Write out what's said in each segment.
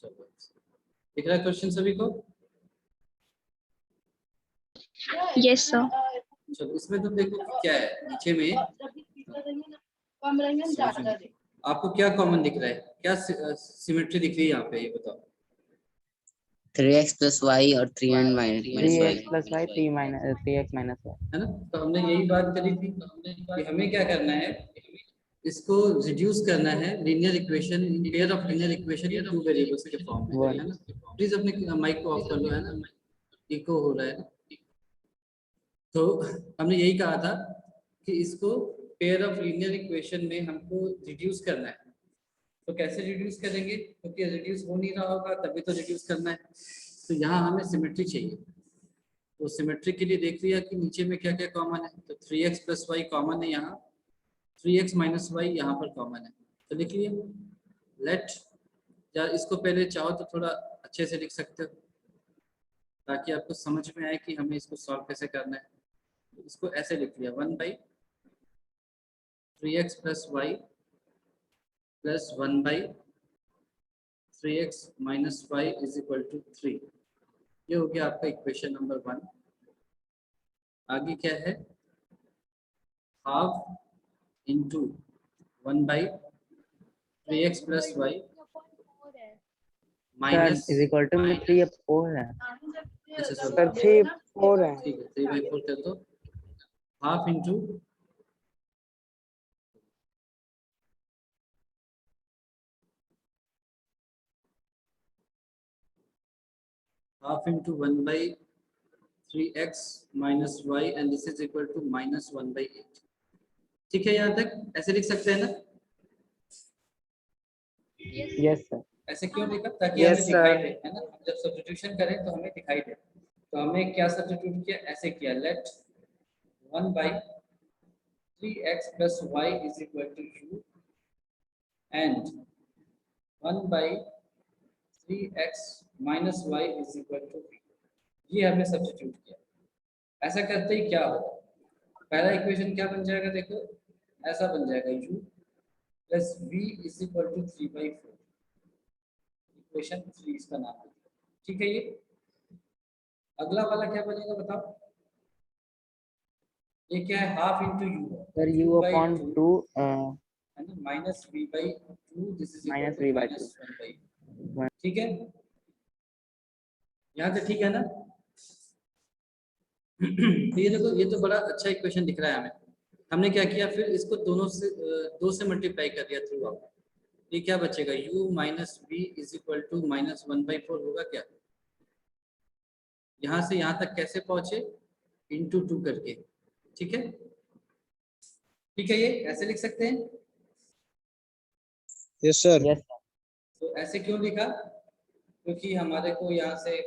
चलो दिख रहा है क्वेश्चन सभी को? Yes sir. चलो इसमें तो देखो कि क्या है नीचे में आपको क्या कॉमन दिख रहा है, क्या सिमेट्री दिख रही है यहाँ पे, ये बताओ। 3x plus y और 3n minus 3x y plus y 3x minus y है ना। तो हमने यही बात करी थी कि हमें क्या करना है, इसको रिड्यूस करना है linear equation, pair of linear equation in two variables के फॉर्म में, है ना। प्लीज अपने माइक को ऑफ कर लो, है ना, इको हो रहा है। तो हमने यही कहा था कि इसको पेयर ऑफ लीनियर इक्वेशन में हमको रिड्यूस करना है। तो कैसे रिड्यूस करेंगे, क्योंकि रिड्यूस हो नहीं रहा होगा तभी तो रिड्यूस करना है। तो यहाँ हमें सिमेट्री चाहिए। तो सिमेट्री के लिए देख लिया कि नीचे में क्या क्या कॉमन है। तो 3x प्लस वाई कॉमन है यहाँ, 3x माइनस वाई यहाँ पर कॉमन है। तो लिख लिए लेट, या इसको पहले चाहो तो थोड़ा अच्छे से लिख सकते हो ताकि आपको समझ में आए कि हमें इसको सॉल्व कैसे करना है। तो इसको ऐसे लिख लिया 1/3x plus y plus 1/3x minus y is equal to 3। ये हो गया आपका इक्वेशन नंबर 1। आगे क्या है, half into 1/3x plus y minus is equal to 3/4 है अच्छा सर 3/4 है। ठीक है 3/4 कर दो। Half into half into 1/3x minus y and this is equal to minus 1/8। ठीक है, यहाँ तक ऐसे लिख सकते हैं ना। Yes sir. ऐसे क्यों लिखा, ताकि Yes, हमें दिखाई sir. दे, है ना। जब सब्स्टिट्यूशन करें तो हमें दिखाई दे। तो हमने क्या सब्स्टिट्यूट किया, ऐसे किया let 1/3x plus y is equal to u and 1/3x minus y is equal to v। ये हमने सब्स्टिट्यूट किया। ऐसा करते ही क्या होगा, पहला इक्वेशन क्या बन जाएगा, देखो ऐसा बन जाएगा u plus v is equal to 3/4। Equation 3 इसका नाम है। ठीक है, ये अगला वाला क्या बनेगा बताओ, ये क्या है, half into u sir u upon 2 है ना, minus v by 2 this is minus equal v to by minus 1/2। ठीक है, यहाँ तक ठीक है ना। तो ये देखो, ये तो बड़ा अच्छा इक्वेशन दिख रहा है हमें। हमने क्या किया, फिर इसको दोनों से 2 से मल्टीप्लाई कर दिया थ्रू आउट। ये क्या बचेगा, u minus v is equal to minus 1/4 होगा क्या। यहाँ से यहाँ तक कैसे पहुंचे, इंटू 2 करके। ठीक है, ठीक है, ये ऐसे लिख सकते हैं। Yes sir. यस तो ऐसे क्यों लिखा, क्योंकि हमारे को यहाँ से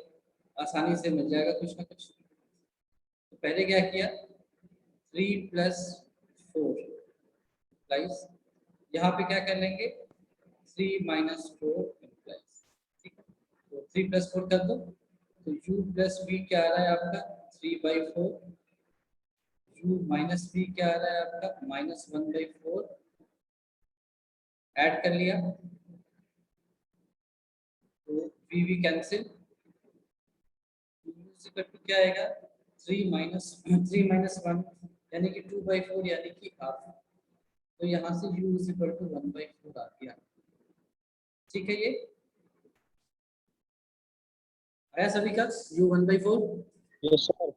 आसानी से मिल जाएगा कुछ ना कुछ। तो पहले क्या किया, 3 + 4 प्लस, यहाँ पे क्या कर लेंगे 3 - 4 प्लस। ठीक है, तो 3 + 4 कर दो, तो u प्लस v क्या आ रहा है आपका 3/4, u माइनस v क्या आ रहा है आपका -1/4। ऐड कर लिया तो v कैंसिल, क्या आएगा 3 - 1 यानी कि 2/4 यानी कि हाफ। तो यहाँ से u = 1/4 आ गया। ठीक है, ये आया सभी का u 1/4। Yes sir.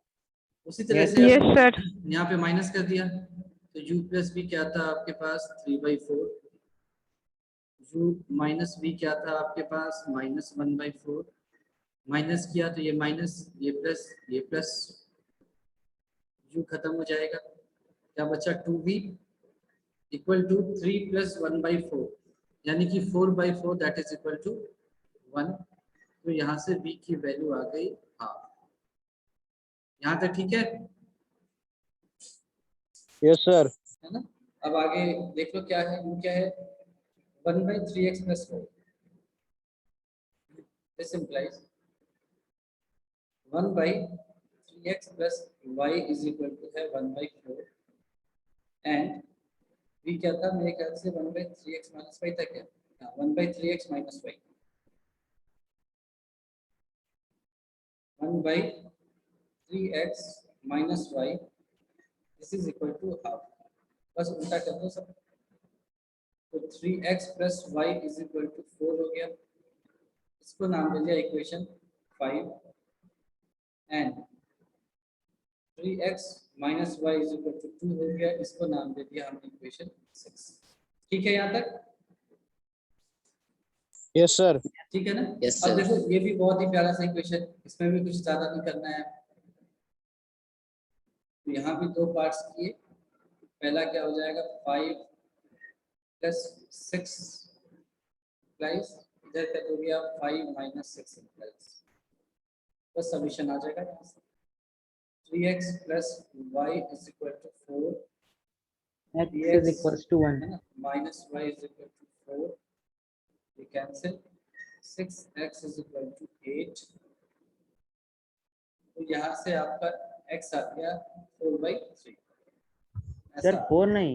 उसी तरह Yes, से यस सर। यहाँ पे माइनस कर दिया, तो u प्लस v क्या था आपके पास 3/4, u माइनस v क्या था आपके पास -1/4। माइनस किया तो ये माइनस, ये प्लस, u खत्म हो जाएगा, क्या बचा 2v इक्वल टू 3 + 1/4 यानी कि 4/4 दैट इज इक्वल टू 1। तो यहाँ से v की वैल्यू आ गई हाफ। यहाँ तक ठीक है, यस सर। है ना। अब आगे देख लो क्या है, वो क्या है 1/3x + 4। This implies 1/3x + y is equal to है 1/4 एंड v क्या था, मेरे ख्याल से 1/3x - y था क्या, 1/3x - y। 1/3x minus y, this is equal to half. बस उल्टा कर दो सब, तो 3x plus y is equal to 4 हो गया, इसको नाम दे दिया equation 5, and 3x minus y is equal to 2 हो गया, इसको नाम दे दिया हमने इक्वेशन 6। ठीक है यहाँ तक? Yes, sir. ठीक है ना? Yes, अब sir. देखो ये भी बहुत ही प्यारा सा इक्वेशन, इसमें भी कुछ ज्यादा नहीं करना है। तो यहाँ भी दो पार्ट्स किए, पहला क्या हो जाएगा 5 plus 6 implies, इधर कर दोगे आप 5 minus 6 implies, बस सॉल्यूशन आ जाएगा यहाँ से। 3x plus y is equal to 4, X is equals to 1. है ना, minus y is equal to 4, we cancel, 6x is equal to 8, तो यहाँ से आपका x आ गया 4/3। सर 4 नहीं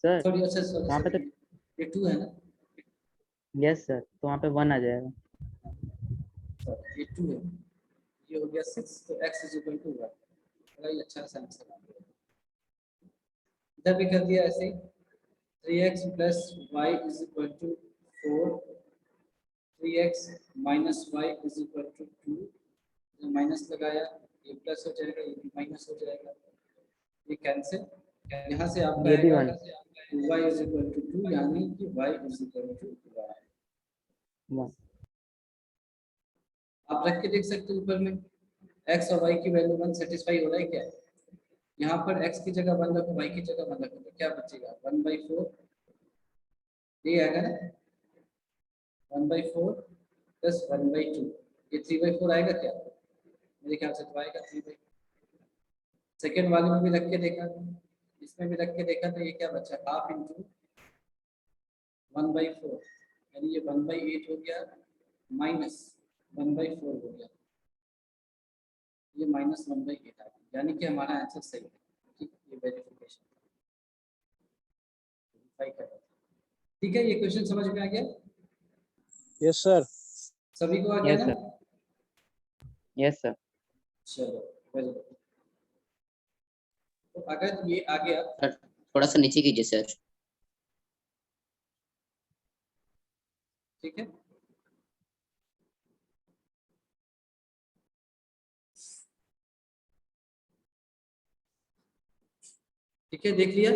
सर, सॉरी, अच्छा वहाँ पे तो ये 2 है ना, यस सर, तो वहाँ पे 1 आ जाएगा। ये 2 है, ये हो गया 6, तो x is equal to 1, बड़ा ही अच्छा सा आंसर आ गया। इधर भी कर दिया ऐसे ही, 3x plus y is equal to 4, 3x minus y is equal to 2, minus लगाया, ये प्लस हो जाएगा, ये भी माइनस हो जाएगा, ये कैंसिल, यहाँ से आपका ये भी आएगा 1। y is equal to 2, यानी कि y is equal to 1। आप रख के देख सकते हो ऊपर में x और y की वैल्यू 1 सेटिस्फाई हो रहा है क्या? यहाँ पर x की जगह 1 रखो, y की जगह 1 रखो, तो क्या बचेगा 1/4, ये आएगा ना 1/4 प्लस 1/2, ये 3/4 आएगा क्या? मेरे ख्याल से तो आएगा 3/4। सेकेंड वाले में भी रख के देखा, इसमें भी रख के देखा, तो ये क्या बचा हाफ इंटू 1/4, यानी ये 1/8 हो गया, माइनस 1/4 हो गया, ये माइनस 1/8 आ गया, यानी कि हमारा आंसर सही है। ठीक, ये वेरिफिकेशन ठीक है, ये क्वेश्चन समझ में आ गया? Yes, sir. सभी को आ गया यस ना? Sir, yes sir. चलो वेरी गुड। तो अगर ये आ गया, सर थोड़ा सा नीचे कीजिए सर। ठीक है, ठीक है, देख लिया?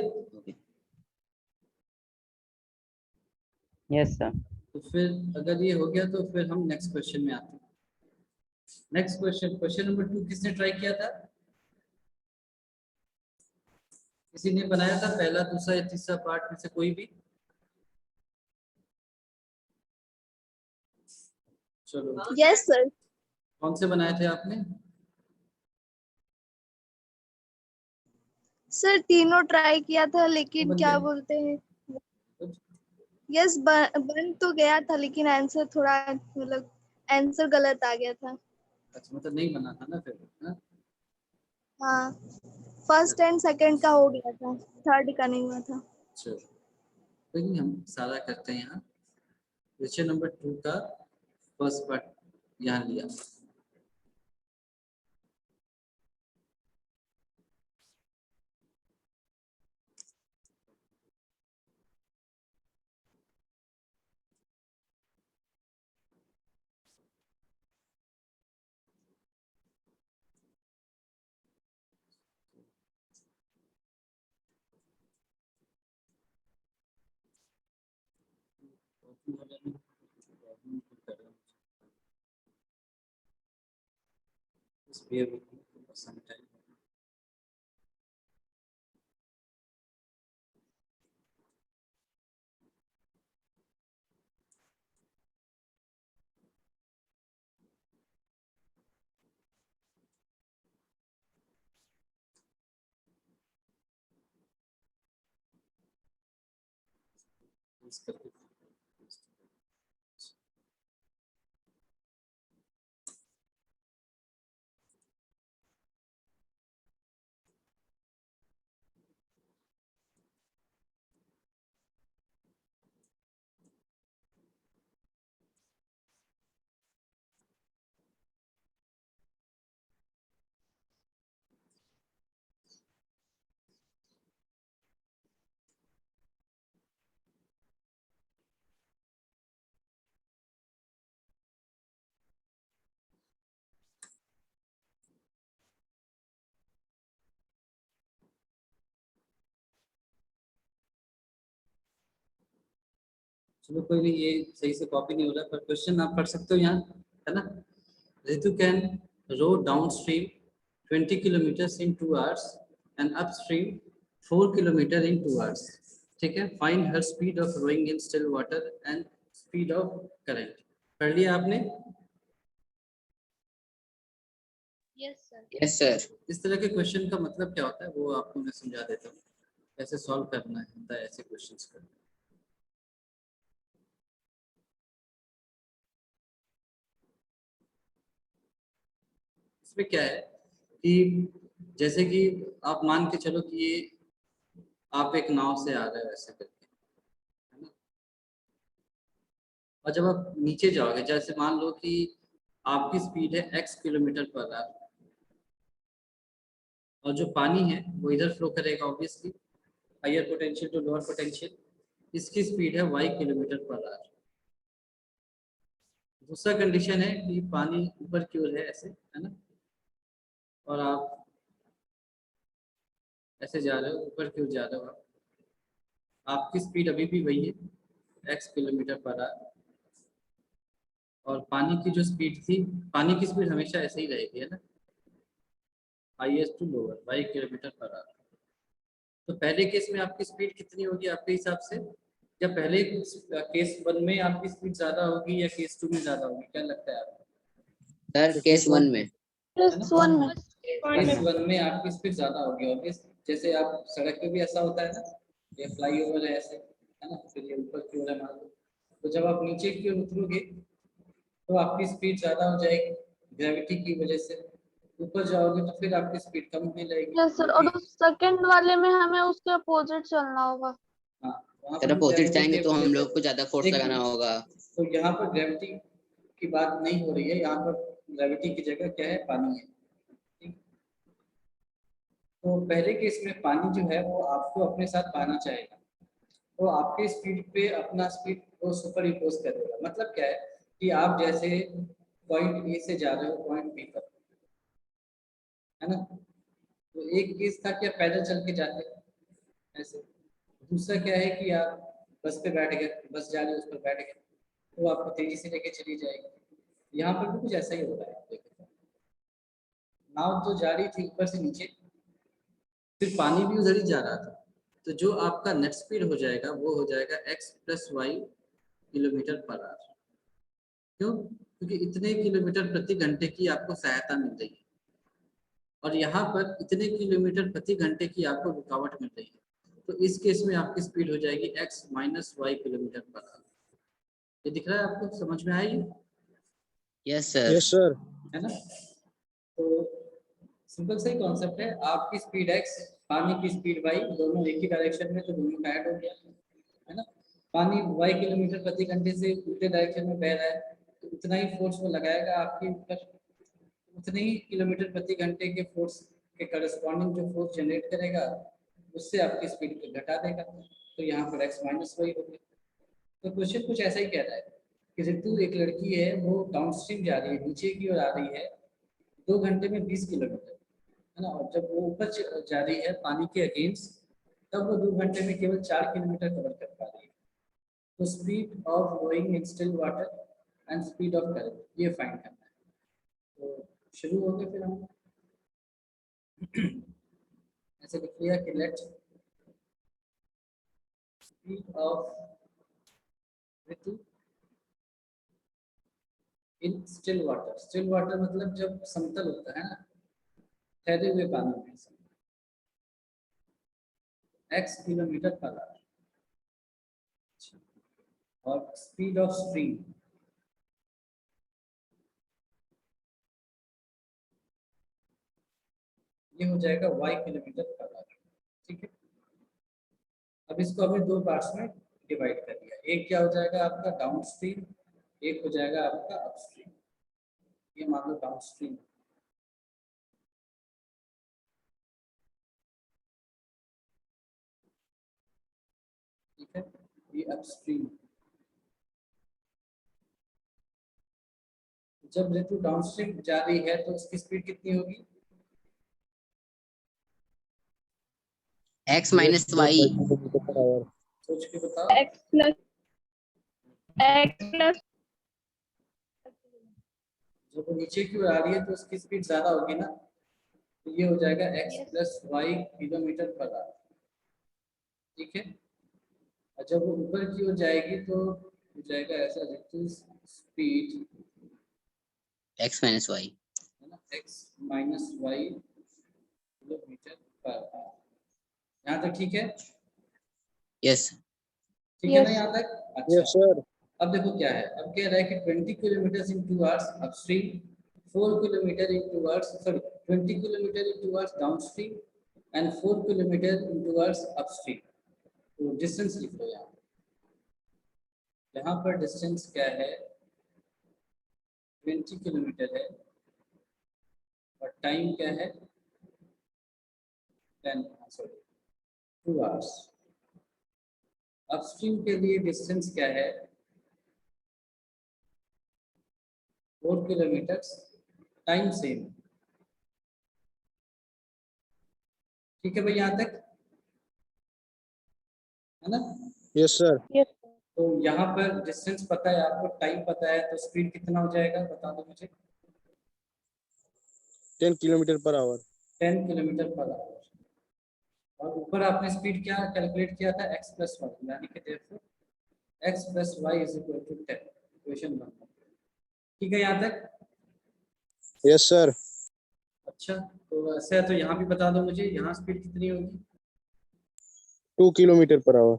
Yes sir. तो फिर अगर ये हो गया तो फिर हम नेक्स्ट क्वेश्चन में आते हैं। नेक्स्ट क्वेश्चन, क्वेश्चन नंबर 2 किसने ट्राई किया था? किसी ने बनाया था पहला, दूसरा या तीसरा पार्ट में से कोई भी? चलो, यस सर। कौन से बनाए थे आपने? सर तीनों ट्राई किया था, लेकिन बन क्या गया? बोलते हैं, यस बन तो गया था, लेकिन आंसर थोड़ा मतलब आंसर गलत आ गया था। अच्छा, मतलब नहीं बना था ना फिर? हाँ? हाँ, फर्स्ट एंड सेकंड का हो गया था, थर्ड का नहीं हुआ था। चलो, लेकिन हम सारा करते हैं। यहाँ क्वेश्चन नंबर 2 का फर्स्ट पार्ट यहाँ लिया। Just bear with me for some time. Please करके चलो कोई नहीं, ये सही से कॉपी नहीं हो रहा, पर क्वेश्चन आप पढ़ सकते हो यहाँ, है ना। Ritu can row downstream 20 kilometre in 2 hours and upstream 4 kilometre in 2 hours। ठीक है, find her speed of rowing in still water and speed of current. पढ़ लिया आपने? Yes sir. Yes, sir. इस तरह के क्वेश्चन का मतलब क्या होता है वो आपको मैं समझा देता हूँ, कैसे सॉल्व करना है ऐसे क्वेश्चंस का। इसमें क्या है कि जैसे कि आप मान के चलो कि ये आप एक नाव से आ रहे हो ऐसे करके, है ना, और जब आप नीचे जाओगे, जैसे मान लो कि आपकी स्पीड है x किलोमीटर पर आवर, और जो पानी है वो इधर फ्लो करेगा obviously, higher potential to lower potential, इसकी स्पीड है y किलोमीटर पर आवर। दूसरा कंडीशन है कि पानी ऊपर की ओर है ऐसे, है ना, और आप ऐसे जा रहे हो, ऊपर की ओर जा रहे हो, आपकी स्पीड अभी भी वही है x किलोमीटर पर आवर, और पानी की जो स्पीड थी, पानी की स्पीड हमेशा ऐसे ही रहेगी, है ना, highest to lower y kilometre per hour. तो पहले केस में आपकी स्पीड कितनी होगी आपके हिसाब से? या पहले केस 1 में आपकी स्पीड ज्यादा होगी या केस 2 में ज्यादा होगी, क्या लगता है आपको? Sir, case 1 में. केस 1 में। केस 1 में आपकी स्पीड ज्यादा होगी ऑब्वियस, जैसे आप सड़क पे भी ऐसा होता है ना, ये फ्लाईओवर है ऐसे, है ना, फिर ये ऊपर की ओर है मान लो, तो जब आप नीचे की ओर उतरोगे तो आपकी स्पीड ज्यादा हो जाएगी ग्रेविटी की वजह से, ऊपर जाओगे तो फिर आपकी स्पीड कम होने लगेगी। यस सर, और उस सेकंड वाले में हमें उसके अपोजिट चलना होगा। हाँ, वहाँ Sir, पर हम अपोजिट gravity जाएंगे के तो हम वजह लोग से- को ज्यादा फोर्स देखिए, लगाना होगा. तो यहाँ पर ग्रेविटी की बात नहीं हो रही है, यहाँ पर ग्रेविटी की जगह क्या है, पानी है। ठीक? तो पहले केस में पानी जो है वो आपको अपने साथ पाना चाहेगा, तो आपके स्पीड पे अपना स्पीड को सुपर इम्पोज करेगा। मतलब क्या है कि आप जैसे पॉइंट ए से जा रहे हो पॉइंट बी पर, है ना, तो एक केस था कि आप पैदल चल के जाते ऐसे, दूसरा क्या है कि आप बस पे बैठ गए, बस जा रहे हो उस पर बैठ गए, तो आपको तेजी से लेके चली जाएगी। यहाँ पर भी कुछ ऐसा ही हो रहा है, देखो नाव तो जा रही थी ऊपर से नीचे, फिर पानी भी उधर ही जा रहा था, तो जो आपका नेट स्पीड हो जाएगा वो हो जाएगा x plus y kilometre per hour. क्यों? क्योंकि इतने किलोमीटर प्रति घंटे की आपको सहायता मिल रही है, और यहाँ पर इतने किलोमीटर प्रति घंटे की आपको रुकावट मिल रही है, तो इस केस में आपकी स्पीड हो जाएगी x minus y kilometre per hour. ये दिख रहा है आपको, समझ में आएगी? Yes, sir. Yes, sir. है ना। तो सिंपल सा ही कॉन्सेप्ट है, आपकी स्पीड x, पानी की स्पीड y, दोनों एक ही डायरेक्शन में, तो दोनों का ऐड हो गया, है ना। पानी y किलोमीटर प्रति घंटे से उल्टे डायरेक्शन में बह रहा है, तो उतना ही फोर्स वो लगाएगा आपके ऊपर, उतने ही किलोमीटर प्रति घंटे के फोर्स के करस्पॉन्डिंग जो फोर्स जनरेट करेगा उससे आपकी स्पीड को घटा देगा, तो यहाँ पर x माइनस वाई हो गया। तो क्वेश्चन कुछ ऐसा ही कह रहा है कि ऋतु एक लड़की है, वो डाउनस्ट्रीम जा रही है, नीचे की ओर आ रही है 2 घंटे में 20 किलोमीटर, है ना, और जब वो ऊपर जा रही है पानी के अगेंस्ट, तब वो 2 घंटे में केवल 4 किलोमीटर कवर कर पा रही है। तो speed of going in still water and speed of current, ये फाइंड करना है। तो शुरू हो गए फिर हम ऐसे लिख लिया कि let speed of Ritu in still water, still water मतलब जब समतल होता है ना, ठहरे हुए पानी में, x किलोमीटर पर आवर, और स्पीड ऑफ स्ट्रीम ये हो जाएगा y किलोमीटर पर आवर। ठीक है, अब इसको हमने 2 पार्ट्स में डिवाइड कर दिया, एक क्या हो जाएगा आपका डाउन स्ट्रीम, एक हो जाएगा आपका अपस्ट्रीम। ये मान लो डाउन स्ट्रीम, ठीक है, ये अपस्ट्रीम। जब ऋतु डाउनस्ट्रीम जा रही है तो उसकी स्पीड कितनी होगी? X minus Y. Kilometre per our. सोच के बताओ। x प्लस x प्लस जब वो नीचे की ओर आ रही है तो उसकी स्पीड ज्यादा होगी ना, तो ये हो जाएगा x Yes. Plus y kilometre per hour. ठीक है, और जब वो ऊपर की ओर जाएगी तो हो जाएगा ऐसा, स्पीड x minus y. है ना, x minus y kilometre per hour. यहाँ तक ठीक है? Yes. ठीक है ना Yes. यहाँ तक? Yes, अच्छा, sir. अब देखो क्या है, अब कह रहा है कि 20 kilometre in 2 hours upstream, 4 kilometre in 2 hours, sorry 20 kilometre in 2 hours downstream and 4 kilometre in 2 hours upstream. तो डिस्टेंस लिख लो यहाँ, यहाँ पर डिस्टेंस क्या है, 20 किलोमीटर है और टाइम क्या है 10, सॉरी 2 आवर्स। अपस्ट्रीम के लिए डिस्टेंस क्या है 4 किलोमीटर, टाइम सेम। ठीक है भाई यहाँ तक, है ना? Yes, sir. Yes. तो यहाँ पर डिस्टेंस पता है आपको, टाइम पता है, तो स्पीड कितना हो जाएगा बता दो मुझे। 10 kilometer per hour. 10 kilometre per our. और ऊपर आपने स्पीड क्या कैलकुलेट किया था, x प्लस वाई, यानी कि देखो x plus y is equal to 10, equation 1। ठीक है यहाँ तक? Yes, sir. अच्छा, तो ऐसे है तो यहाँ भी बता दो मुझे, यहाँ स्पीड कितनी होगी? 2 kilometer per hour.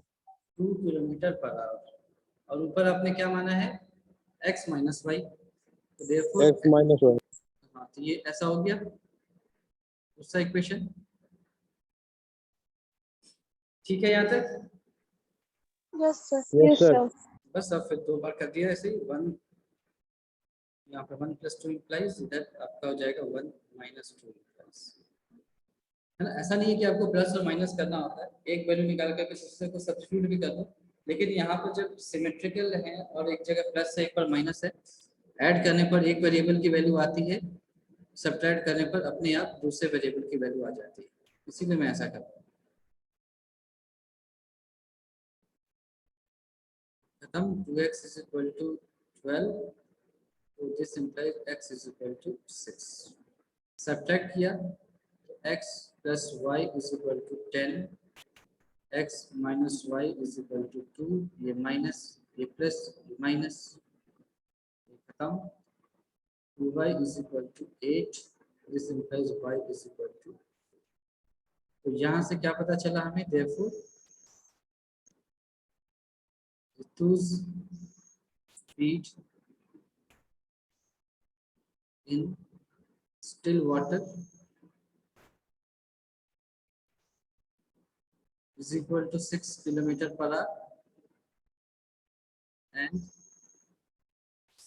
2 kilometre per our. और ऊपर आपने क्या माना है, x माइनस वाई, तो देखो X minus y. हाँ, तो ये ऐसा हो गया दूसरा इक्वेशन। ठीक है यहाँ तक? Yes, sir. Yes, sir. बस अब फिर 2 बार कर दिया ऐसे ही, 1 यहाँ पे 1 + 2 इम्प्लाइज दैट आपका हो जाएगा 1 - 2 इम्प्लाइज, है ना? ऐसा नहीं है कि आपको प्लस और माइनस करना होता है, एक वैल्यू निकाल करके दूसरे को सब्स्टिट्यूट भी कर दो, लेकिन यहाँ पर जब सिमेट्रिकल है और एक जगह प्लस है एक पर माइनस है, ऐड करने पर एक वेरिएबल की वैल्यू आती है, सब्ट्रैक्ट करने पर अपने आप दूसरे वेरिएबल की वैल्यू आ जाती है, इसीलिए मैं ऐसा करता हूँ। खत्म, 2x = 12, तो दिस इंप्लाइज x = 6। सब्ट्रैक्ट किया तो x + y = 10, x - y = 2, ये माइनस, ये प्लस, ये माइनस, ये खत्म। 2y = 8, दिस इंप्लाइज y = तो यहाँ से क्या पता चला हमें, therefore whose speed in still water is equal to 6 km/h and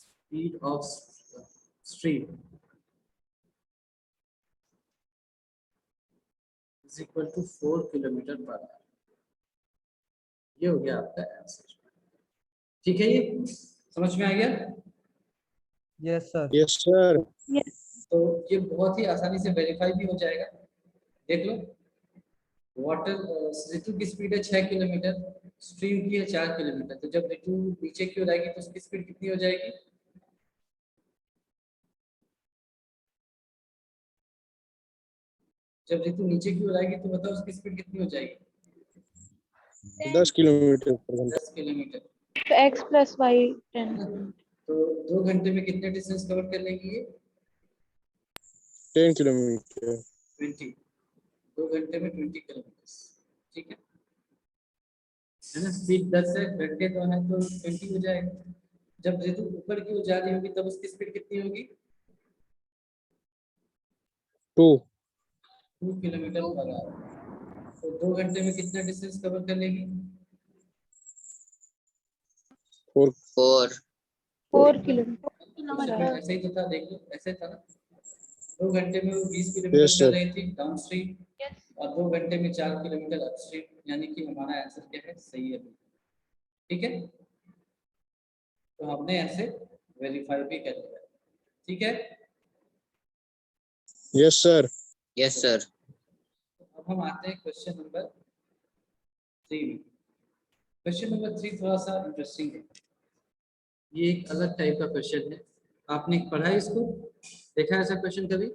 speed of stream is equal to 4 km/h। ये हो गया आपका आंसर। ठीक है, ये समझ में आ गया? Yes, sir. Yes, sir. Yes. तो ये बहुत ही आसानी से वेरीफाई भी हो जाएगा। देख लो, वाटर ऋतु की स्पीड है 6 किलोमीटर, स्ट्रीम की है 4 किलोमीटर, तो जब ऋतु नीचे की ओर आएगी तो उसकी स्पीड कितनी हो जाएगी? जब ऋतु नीचे की ओर आएगी तो बताओ उसकी स्पीड कितनी हो जाएगी? 10 kilometer per घंटा. 10 kilometre. So x plus y 10. तो 2 घंटे में कितने डिस्टेंस कवर कर लेंगी ये? 10 kilometer. 20। 2 घंटे में 20 किलोमीटर। ठीक है ना? स्पीड 10 है, घंटे तो है तो 20 हो जाएगा। जब ऋतु ऊपर की ओर जा रही होगी तब उसकी स्पीड कितनी होगी? 2. 2 किलोमीटर पर आवर। तो 2 घंटे में कितना डिस्टेंस कवर कर लेगी? 4. 4. 4 किलोमीटर। ऐसे ही तो था, देख लो ऐसे था ना। 2 घंटे में वो 20 किलोमीटर Yes, कर sir. रही थी डाउनस्ट्रीम, और 2 घंटे में 4 किलोमीटर अपस्ट्रीम, यानी कि हमारा आंसर क्या है, सही है। ठीक है, तो हमने ऐसे वेरीफाई भी कर लिया। ठीक है, Yes, sir. Yes, sir. अब हम आते हैं क्वेश्चन नंबर 3 में। क्वेश्चन नंबर 3 थोड़ा सा इंटरेस्टिंग है। ये एक अलग टाइप का क्वेश्चन है। आपने पढ़ा है इसको, देखा है ऐसा क्वेश्चन कभी?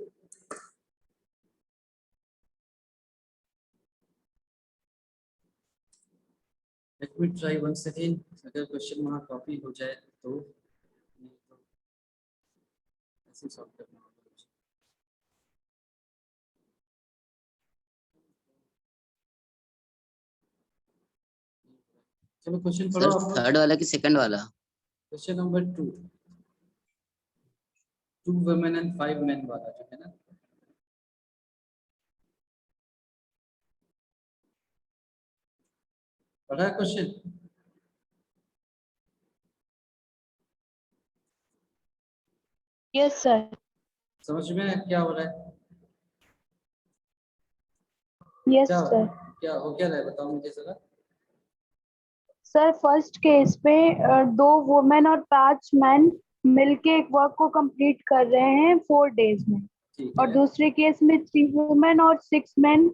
Let me try once again, अगर क्वेश्चन वहाँ कॉपी हो जाए तो, नहीं तो ऐसे सॉल्व करना होगा। चलो क्वेश्चन पढ़ो सर आप। थर्ड वाला कि सेकंड वाला? Question number 2, 2 women and 5 men वाला जो है ना। पढ़ा है क्वेश्चन? Yes sir. समझ में क्या हो रहा है? यस क्या सर। क्या हो क्या रहा है, बताओ मुझे जरा। सर फर्स्ट केस पे 2 वुमेन और 5 मैन मिलके एक वर्क को कंप्लीट कर रहे हैं 4 डेज में, ठीक और है, दूसरे केस में 3 वुमेन और 6 मैन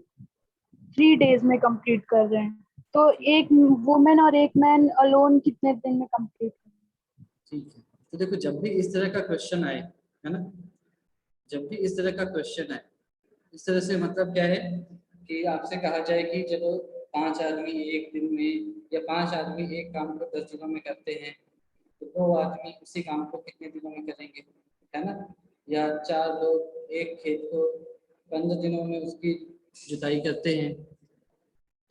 3 डेज में कंप्लीट कर रहे हैं। तो एक वुमेन और एक मैन अलोन कितने दिन में कंप्लीट? ठीक है। तो देखो, जब भी इस तरह का क्वेश्चन आए, है ना, जब भी इस तरह का क्वेश्चन आए, इस तरह से मतलब क्या है कि आपसे कहा जाए कि चलो 5 आदमी एक दिन में, या 5 आदमी एक काम को 10 दिनों में करते हैं, तो 2 आदमी उसी काम को कितने दिनों में करेंगे, है ना। या 4 लोग एक खेत को 15 दिनों में उसकी जुताई करते हैं,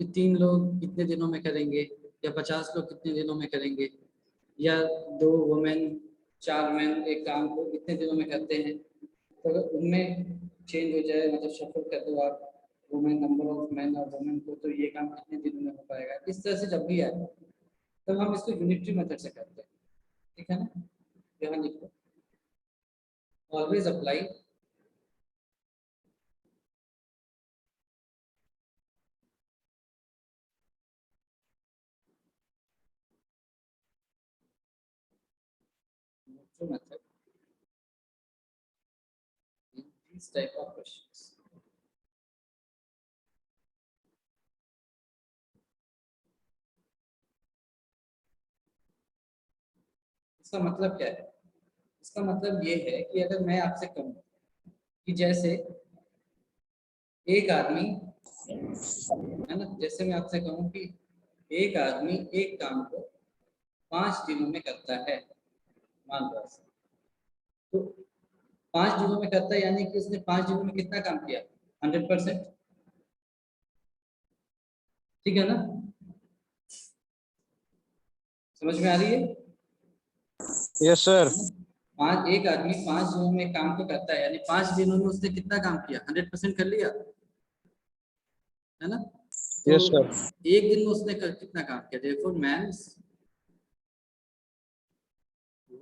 कि 3 लोग कितने दिनों में करेंगे, या 50 लोग कितने दिनों में करेंगे, या 2 वुमेन 4 मैन एक काम को कितने दिनों में करते हैं। तो अगर उनमें चेंज हो जाए, मतलब शफल कर दो आप वुमेन, नंबर ऑफ मैन और वुमेन को, तो ये काम कितने दिनों में हो पाएगा। इस तरह से जब भी आए तब हम इसको यूनिटरी मेथड से करते हैं, ठीक है ना। यहाँ लिखो, always apply unitary method in these type of questions. इसका मतलब क्या है? इसका मतलब ये है कि अगर मैं आपसे कहूँ कि जैसे एक आदमी, है ना, जैसे मैं आपसे कहूँ कि एक आदमी एक काम को 5 दिनों में करता है, मान लो ऐसे, तो 5 दिनों में करता है, यानी कि उसने 5 दिनों में कितना काम किया, 100%, ठीक है ना। समझ में आ रही है? Yes sir. एक आदमी 5 दिनों में काम को करता है, यानी 5 दिनों में उसने कितना काम किया, 100% कर लिया, है ना। तो यस सर। एक दिन में उसने कितना काम किया, देखो मैंस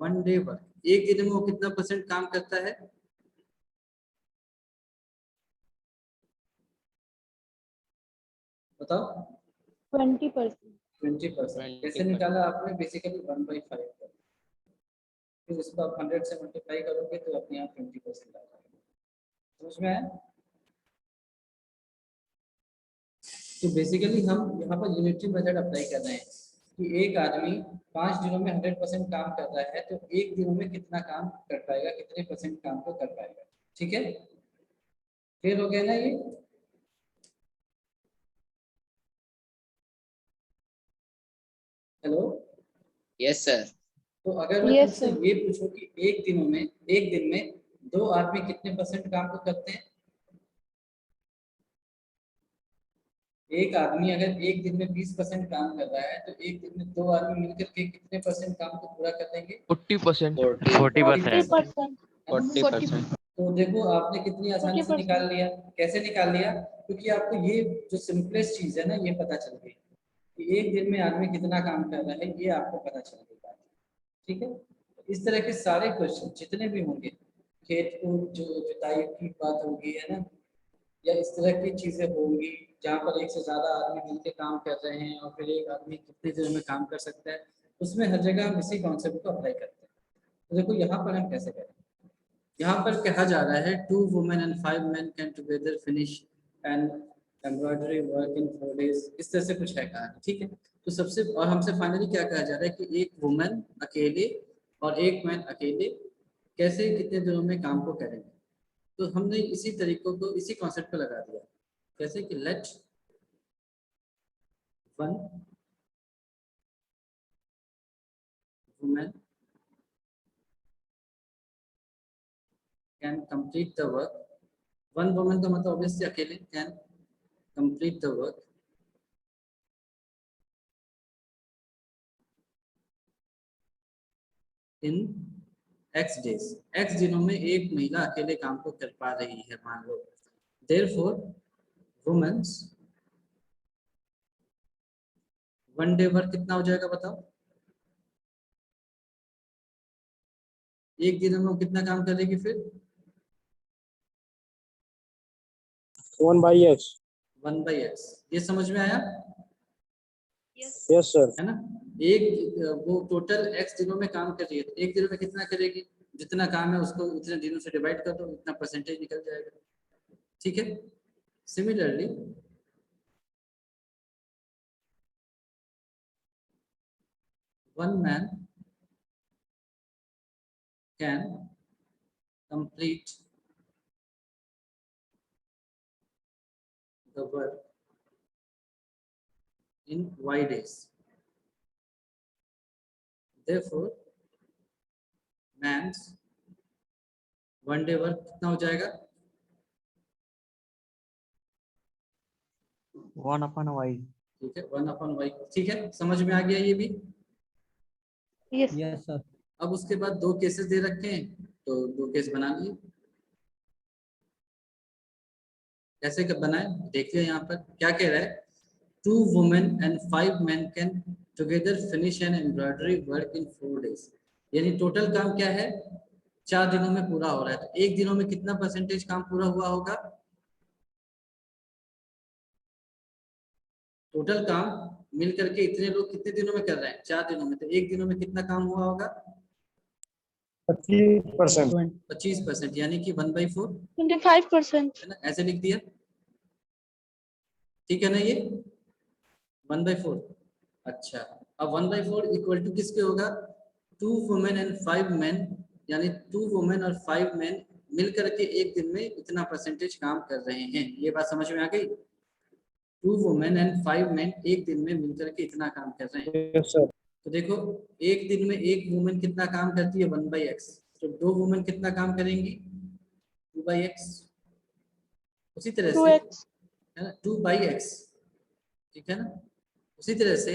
1 डे वर्क, एक दिन में वो कितना % काम करता है, बताओ। 20%। 20%। कैसे निकाला आपने? बेसिकली 1/5 कर, फिर इसको आप 100 से मल्टीप्लाई करोगे तो अपने आप 20% आ जाएगा। समझ में आया? तो बेसिकली हम यहाँ पर यूनिटरी मेथड अप्लाई कर रहे हैं कि एक आदमी 5 दिनों में 100% काम कर रहा है, तो एक दिनों में कितना काम कर पाएगा, कितने % काम को कर पाएगा, ठीक है। फिर हो गया ना ये। हेलो। Yes sir. तो अगर मैं Yes, तुमसे sir. ये पूछूं कि एक दिन में 2 आदमी कितने % काम को करते हैं, एक आदमी अगर एक दिन में 20% काम कर रहा है, तो एक दिन में 2 आदमी मिलकर के कितने % काम को पूरा कर देंगे, 40%। 40%। 40%। तो देखो आपने कितनी आसानी से 40%। निकाल लिया। कैसे निकाल लिया? क्योंकि आपको ये जो सिंपलेस्ट चीज है ना, ये पता चल गई कि एक दिन में आदमी कितना काम कर रहा है, ये आपको पता चल गई बात, ठीक है। इस तरह के सारे क्वेश्चन जितने भी होंगे, खेत को जो जुताई की बात होगी, है ना, या इस तरह की चीजें होंगी जहाँ पर एक से ज्यादा आदमी मिलकर काम कर रहे हैं और फिर एक आदमी कितने दिनों में काम कर सकता है, उसमें हर जगह हम इसी कॉन्सेप्ट को अप्लाई करते हैं। तो देखो यहाँ पर हम कैसे करें। यहाँ पर कहा जा रहा है 2 women and 5 men can together finish and embroidery work in 4 days, इस तरह से कुछ है कहा, ठीक है। तो सबसे और हमसे फाइनली क्या कहा जा रहा है कि एक वुमेन अकेले और एक मैन अकेले कैसे कितने दिनों में काम को करेंगे। तो हमने इसी तरीकों को इसी कॉन्सेप्ट पे लगा दिया, कैसे कि let one women can complete the work. One women का मतलब ऑब्वियसली अकेले can complete the work in x days. X दिनों में एक महिला अकेले काम को कर पा रही है मान लो। Therefore women's one day work कितना हो जाएगा बताओ। एक दिन में वो कितना काम करेगी फिर 1/x। 1/x। ये समझ में आया यस सर। है ना। एक वो टोटल x दिनों में काम कर रही है, तो एक दिन में कितना करेगी, जितना काम है उसको उतने दिनों से डिवाइड कर दो, इतना परसेंटेज निकल जाएगा। ठीक है। Similarly one man can complete the work in y days. Therefore, man's one day work कितना हो जाएगा 1/y। ठीक है 1/y। ठीक है, समझ में आ गया ये भी। Yes Yes sir। अब उसके बाद दो केसेस दे रखे हैं, तो दो केस बना लिए। कैसे कब बनाए देख लिया। यहाँ पर क्या कह रहा है, 2 women and 5 men can together finish an embroidery work in 4 days। यानी टोटल काम क्या है 4 दिनों में पूरा हो रहा है। तो एक दिनों में कितना परसेंटेज काम पूरा हुआ होगा, टोटल काम मिल करके इतने लोग कितने दिनों में कर रहे हैं 4 दिनों में, तो एक दिनों में कितना काम हुआ होगा 25%। 25%, यानी कि 1/4 25%। है ना। ऐसे लिख दिया, ठीक है ना ये 1/4। अच्छा, अब 1/4 इक्वल टू किसके होगा 2 वुमेन एंड 5 मेन, यानी 2 वुमेन और 5 मेन मिल करके एक दिन में इतना परसेंटेज काम कर रहे हैं। ये बात समझ में आ गई। 2 वुमेन एंड 5 मेन एक दिन में मिल करके इतना काम कर रहे हैं। Yes sir. तो देखो एक दिन में एक वुमेन कितना काम करती है 1/x, तो 2 वुमेन कितना काम करेंगी 2/x। उसी तरह से 2x। है ना 2/x, ठीक है ना। उसी तरह से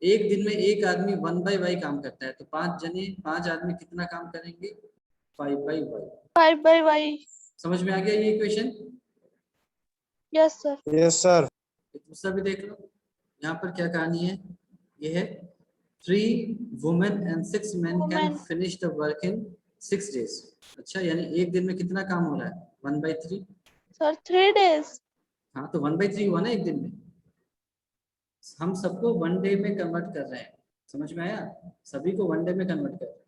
एक दिन में एक आदमी 1/y काम करता है, तो 5 आदमी कितना काम करेंगे 5/y। 5/y। समझ में आ गया ये equation. Yes sir. Yes sir. दूसरा भी देख लो, यहाँ पर क्या कहानी है। ये है 3 women and 6 men can Women। finish the work in 6 days। अच्छा, यानी एक दिन में कितना काम हो रहा है 1/3। Sir 3 days। हाँ, तो 1/3 हुआ ना एक दिन में। हम सबको वन डे में कन्वर्ट कर रहे हैं, समझ में आया, सभी को वन डे में कन्वर्ट कर रहे हैं।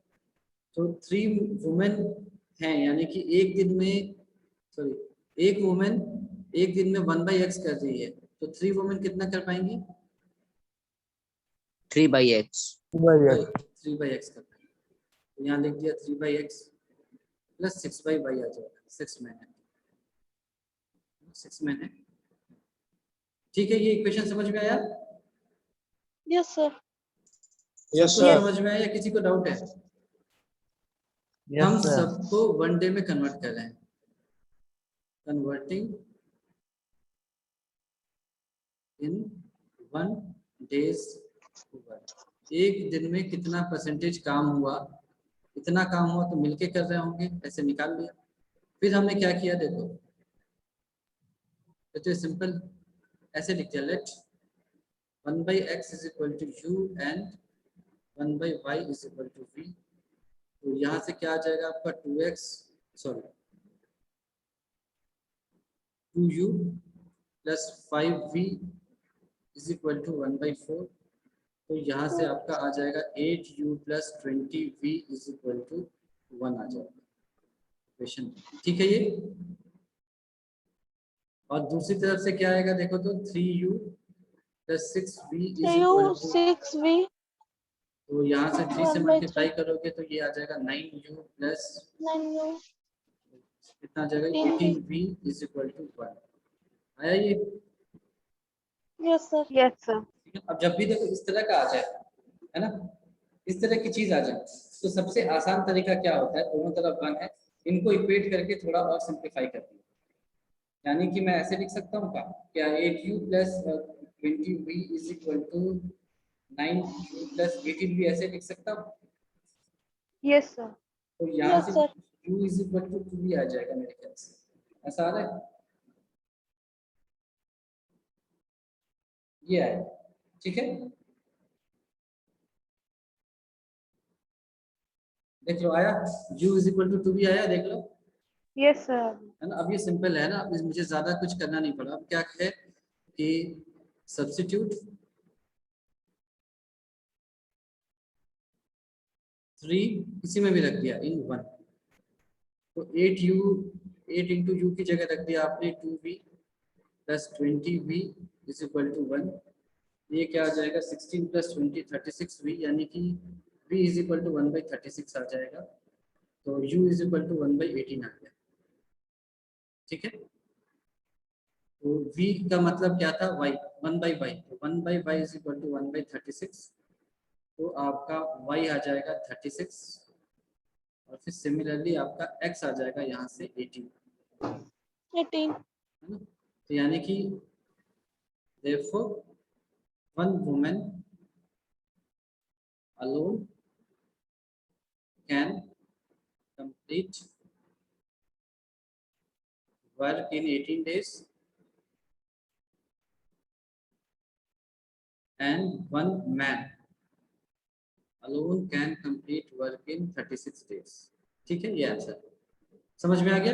तो 3 वुमेन हैं, यानी कि एक दिन में सॉरी एक वुमेन एक दिन में 1/x कर रही है, तो 3 वुमेन कितना कर पाएंगी 3/x। 3/x कर पाएंगे। तो यहाँ लिख दिया 3/x प्लस 6/y आ जाएगा। 6 मैन है, 6 मैन है। ठीक है, ये इक्वेशन समझ में आया। Yes sir. यस सबको सर। समझ में आया या किसी को डाउट है। Yes हम sir। सबको वन डे में कन्वर्ट कर रहे हैं, कन्वर्टिंग इन 1 days वर्क। एक दिन में कितना परसेंटेज काम हुआ, इतना काम हुआ तो मिलके कर रहे होंगे, ऐसे निकाल लिया। फिर हमने क्या किया देखो, तो सिंपल ऐसे लिख दिया, let 1/x is equal to u and 1/y is equal to v। तो यहाँ से क्या आ जाएगा आपका 2u plus 5v is equal to 1/4। तो यहाँ से आपका आ जाएगा 8u plus 20v is equal to 1 आ जाएगा क्वेश्चन। ठीक है ये। और दूसरी तरफ से क्या आएगा देखो, तो 3u plus 6v is equal to 6v। तो यहाँ से 3 से 1 by मल्टीप्लाई करोगे तो ये आ जाएगा 9u प्लस 9u कितना आ जाएगा 18v 18v is equal to 1। आया ये? Yes sir yes sir. ठीक है, अब जब भी देखो इस तरह का आ जाए, है ना, इस तरह की चीज आ जाए, तो सबसे आसान तरीका क्या होता है, दोनों तरफ 1 है, इनको इक्वेट करके थोड़ा और सिंप्लीफाई कर दिया। यानी कि मैं ऐसे लिख सकता हूँ क्या 8u plus 20v is equal to 9u plus 18v, ऐसे लिख सकता हूँ। Yes sir. तो यहाँ Yes, से sir. u is equal to 2v आ जाएगा मेरे ख्याल से, ऐसा आ रहा है, ये आया, ठीक है, देख लो आया, u is equal to 2v आया, देख लो, यस सर। है ना। अब ये सिंपल है ना, अब मुझे ज्यादा कुछ करना नहीं पड़ा। अब क्या है कि सब्स्टिट्यूट 3 इसी में भी रख दिया इन 1, तो 8 इंटू यू की जगह रख दिया आपने 2v plus 20v is equal to 1। ये क्या आ जाएगा 16 प्लस 20 36v, यानी कि v इज इक्वल टू 1/36 आ जाएगा। तो u इज इक्वल टू 1/18 आ गया, ठीक है। तो v का मतलब क्या था, y 1/y, तो 1/y इज इक्वल टू 1/36, तो आपका y आ जाएगा 36 और फिर सिमिलरली आपका x आ जाएगा यहाँ से 18, 18 है ना। तो यानी कि therefore one woman alone can complete work in 18 days and one man alone can complete work in 36 days। ठीक है, ये आंसर समझ में आ गया।